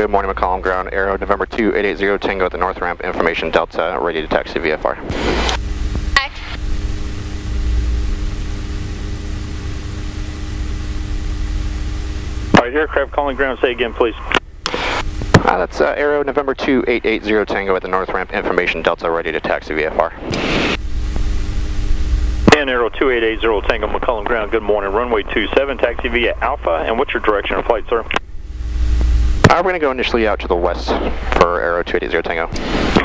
Good morning, McCollum ground, Aero November 2880 Tango at the north ramp, information Delta, ready to taxi VFR. Alright, aircraft calling ground, say again please. That's Aero November 2880 Tango at the north ramp, information Delta, ready to taxi VFR. And Aero 2880 Tango McCollum ground, good morning, runway 27, taxi via Alpha, and what's your direction of flight, sir? We're going to go initially out to the west for Aero 2880 Tango.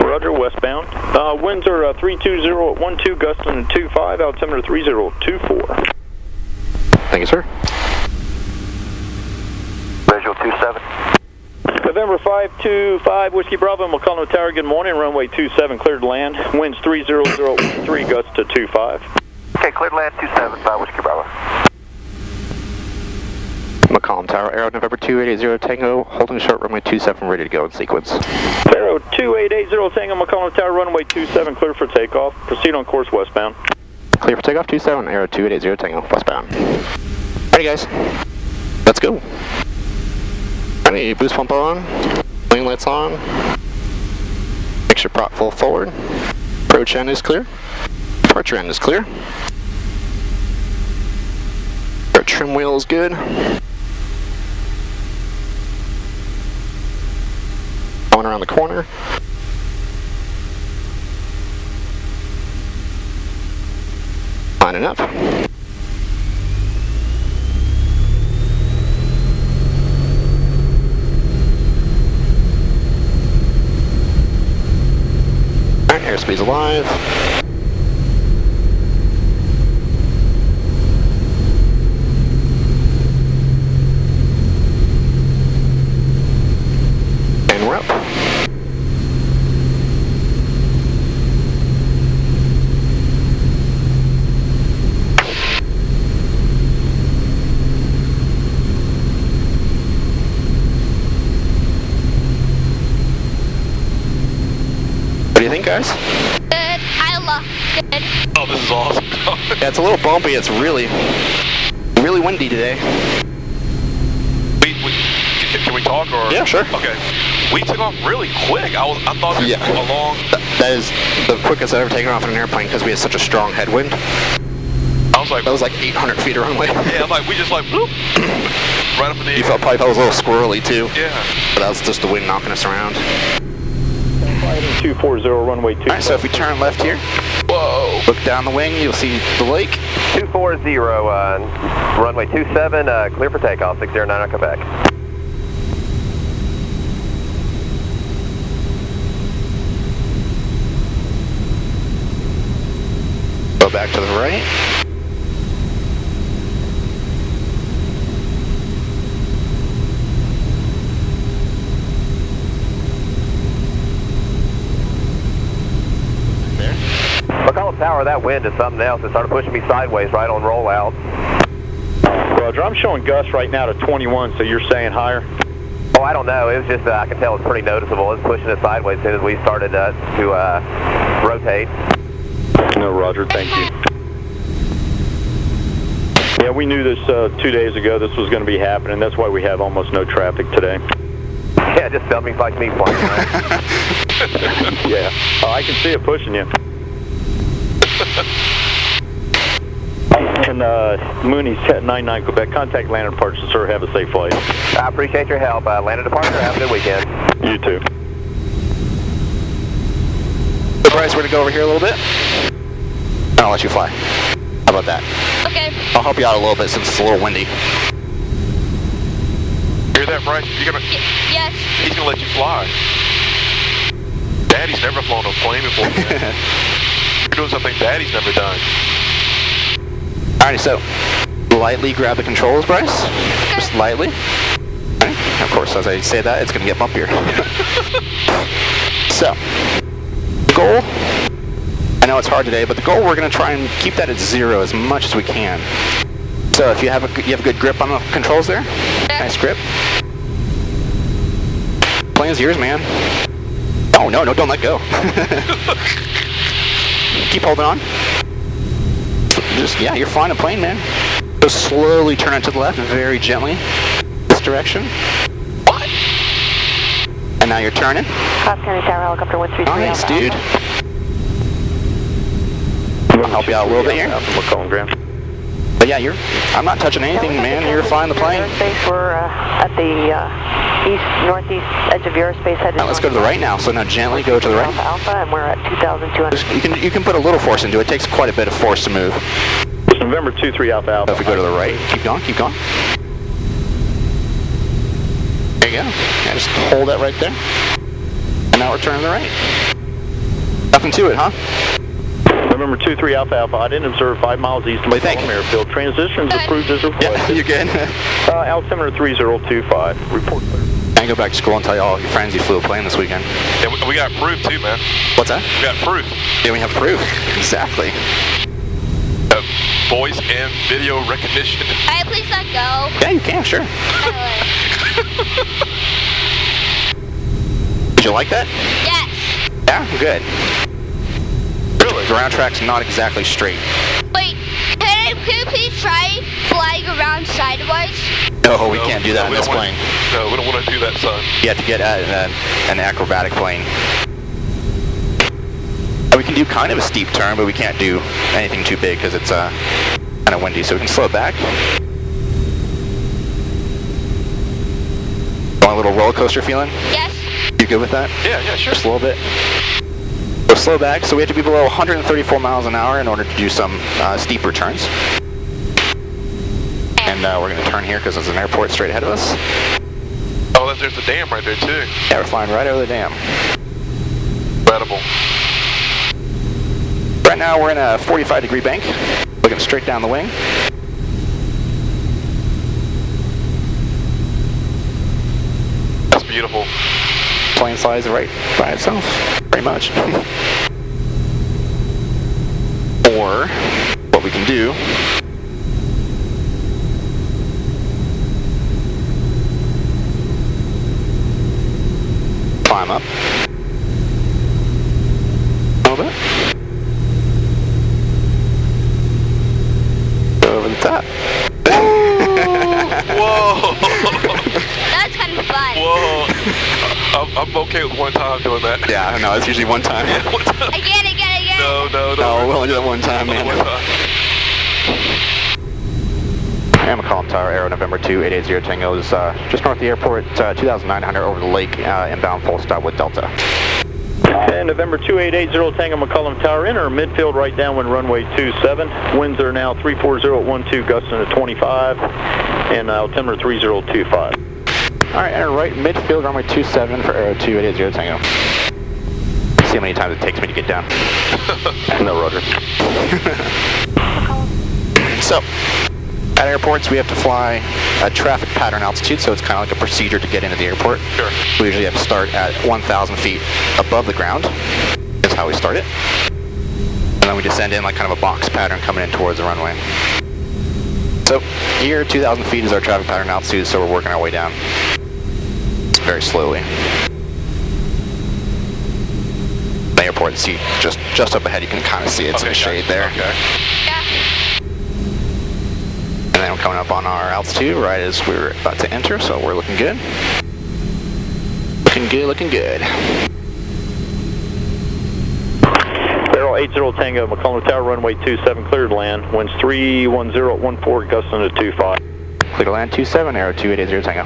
Roger, westbound. Winds are 320 at 12, gusting at 25, altimeter 3024. Thank you, sir. Visual 27. November 525, Whiskey Bravo, McCollum Tower, good morning, runway 27, cleared to land. Winds 30013, gusts to 25. Okay, cleared land 275, Whiskey Bravo. McCollum Tower, Aero November 2880 Tango, holding short runway 27, ready to go in sequence. Aero 2880 Tango, McCollum Tower, runway 27, clear for takeoff. Proceed on course westbound. Clear for takeoff, 27, Aero 2880 Tango, westbound. Alrighty guys, let's go. Alrighty, boost pump on, lane lights on, make sure prop full forward, approach end is clear, departure end is clear, our trim wheel is good. Going around the corner. Lining up. Alright, airspeed's alive. And we're up. What do you think, guys? Good. I love it. Oh, this is awesome. Yeah, it's a little bumpy. It's really windy today. Can we talk or? Yeah, sure. Okay. We took off really quick. I thought it was a long. That is the quickest I've ever taken off in an airplane because we had such a strong headwind. I was like, that was like 800 feet of runway. Yeah, I'm like, we just like, bloop, right up in the air. You probably felt a little squirrely too. Yeah. But that was just the wind knocking us around. 240, runway 2. Alright, so if we turn left here, Whoa. look down the wing, you'll see the lake. 240, runway 27, clear for takeoff, 609 on Quebec. Go back to the right. McCollum Tower, that wind is something else. It started pushing me sideways right on rollout. Roger, I'm showing gusts right now to 21, so you're saying higher? Oh, I don't know. It was just, I can tell it's pretty noticeable. It's pushing it sideways as soon as we started to rotate. No, Roger, thank you. Yeah, we knew this 2 days ago this was going to be happening. That's why we have almost no traffic today. Yeah, just something like me flying, right? Yeah, I can see it pushing you. And Mooney's at 99 Quebec. Contact landing departure, sir. Have a safe flight. I appreciate your help. Landing departure, have a good weekend. You too. Bryce, we're going to go over here a little bit. And I'll let you fly. How about that? Okay. I'll help you out a little bit since it's a little windy. Hear that, Bryce? You're gonna. Yes. He's gonna let you fly. Daddy's never flown a plane before. You're doing something Daddy's never done. Alrighty, so lightly grab the controls, Bryce. Just lightly. Right. Of course, as I say that, it's going to get bumpier. So, the goal, I know it's hard today, but the goal, we're going to try and keep that at 0 as much as we can. So if you have a good grip on the controls there, nice grip. Plane's yours, man. Oh, no, don't let go. Keep holding on. Yeah, you're flying a plane, man. Just slowly turn it to the left, very gently. This direction. What? And now you're turning. Cobb County Tower, helicopter 133. Nice, dude. I'll help you out a little bit here. We're calling ground. But yeah, I'm not touching anything, man. You're flying the plane. Airspace, we're at the northeast edge of your airspace. Headed Let's go to the right now. So now gently go to the right. Alpha, and we're at 2,200. You can put a little force into it. It takes quite a bit of force to move. November 23 Alpha Alpha. So if we go to the right, keep going, keep going. There you go. Yeah, just hold that right there. And now we're turning to the right. Nothing to it, huh? November 23 Alpha Alpha. I didn't observe 5 miles east of McCollum Airfield. Transitions approved as requested. Yeah, you're good. Altimeter 3025. Report clear. I can go back to school and tell you all your friends you flew a plane this weekend. Yeah, we got proof too, man. What's that? We got proof. Yeah, we have proof. Exactly. Voice and video recognition. Alright, please let go. Yeah, you can, sure. Did you like that? Yes. Yeah, good. Really? The ground track's not exactly straight. Wait, can you please try flying around sideways? No, we can't do that in this plane. No, we don't want to do that, son. You have to get an acrobatic plane. We can do kind of a steep turn, but we can't do anything too big because it's kind of windy, so we can slow it back. Want a little roller coaster feeling? Yes. You good with that? Yeah, sure. Just a little bit. So slow back, so we have to be below 134 miles an hour in order to do some steeper turns. And we're going to turn here because there's an airport straight ahead of us. Oh, there's a dam right there too. Yeah, we're flying right over the dam. Incredible. Right now we're in a 45-degree bank, looking straight down the wing. That's beautiful. Plane flies right by itself, pretty much. Or, what we can do, climb up a little bit. Over the top. Whoa! That's kind of fun. Whoa! I'm okay with one time doing that. Yeah, no, it's usually one time. Yeah, one time. Again. No. No, we'll only do that one time, man. One time. I'm McCollum Tower, Aero November 2880 Tango is just north of the airport, 2,900 over the lake, inbound full stop with Delta. And November 2880 Tango McCollum Tower, enter midfield right downwind runway 27. Winds are now 340 at 12, gusting to 25, and altimeter 3025. Alright, enter right midfield runway 27 for Aero 2880 Tango. See how many times it takes me to get down. No rotor. So, at airports we have to fly a traffic pattern altitude, so it's kind of like a procedure to get into the airport. Sure. We usually have to start at 1,000 feet above the ground. That's how we start it. And then we descend in like kind of a box pattern coming in towards the runway. So here, 2,000 feet is our traffic pattern altitude, so we're working our way down very slowly. The airport, see just up ahead, you can kind of see it's in the shade there. Okay. Yeah. And then we're coming up on our altitude right as we're about to enter, so we're looking good. Looking good. Barrel 80 Tango, McCollum Tower, runway 27, cleared land. Winds 310 at 14, gusting to 25. Clear to land 27, Aero 2880 Tango.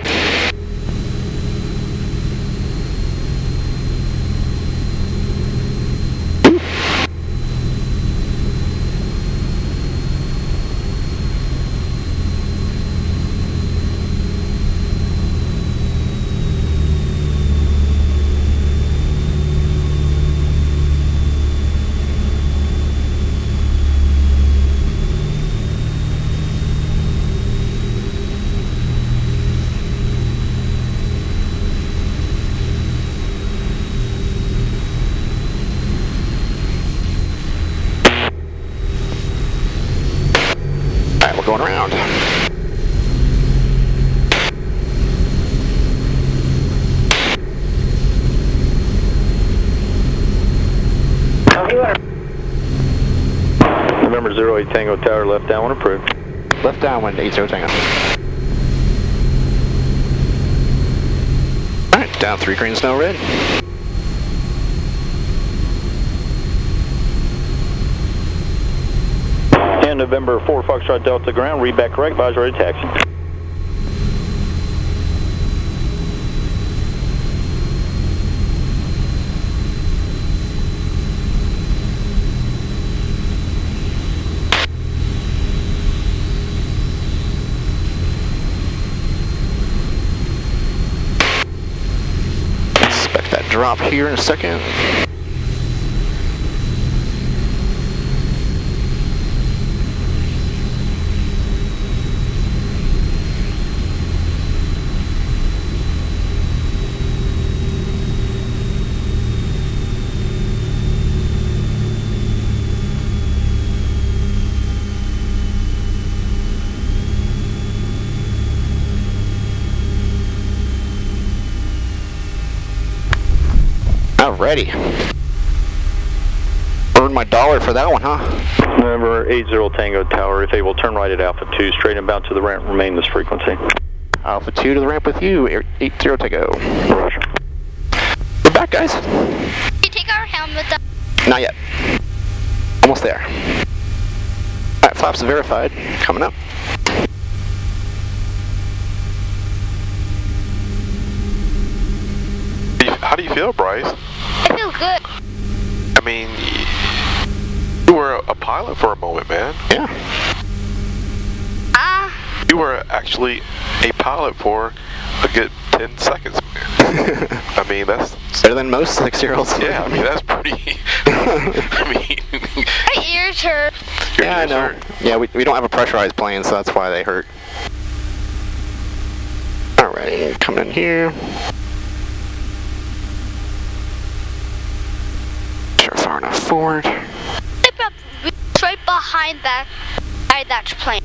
Going around. November 08 Tango Tower, left downwind approved. Left downwind 80 Tango. Alright, Down 3 green, no red. And November 4 Foxtrot Delta ground, read back correct, advise ready taxi. Expect that drop here in a second. Alrighty. Earned my $1 for that one, huh? November 80 Tango Tower, if able, turn right at Alpha 2, straight and bound to the ramp, remain this frequency. Alpha 2 to the ramp with you, 80 Tango. Roger. We're back, guys. You take our helmets off. Not yet. Almost there. Alright, flaps verified. Coming up. How do you feel, Bryce? I feel good. I mean, you were a pilot for a moment, man. Yeah. You were actually a pilot for a good 10 seconds, man. I mean, that's... Better than most 6-year-olds. Yeah, I mean, that's pretty... I mean... My ears hurt. your Yeah, I ears know. hurt. Yeah, we don't have a pressurized plane, so that's why they hurt. Alrighty, coming in here. Sure, far enough forward. Right behind that plane.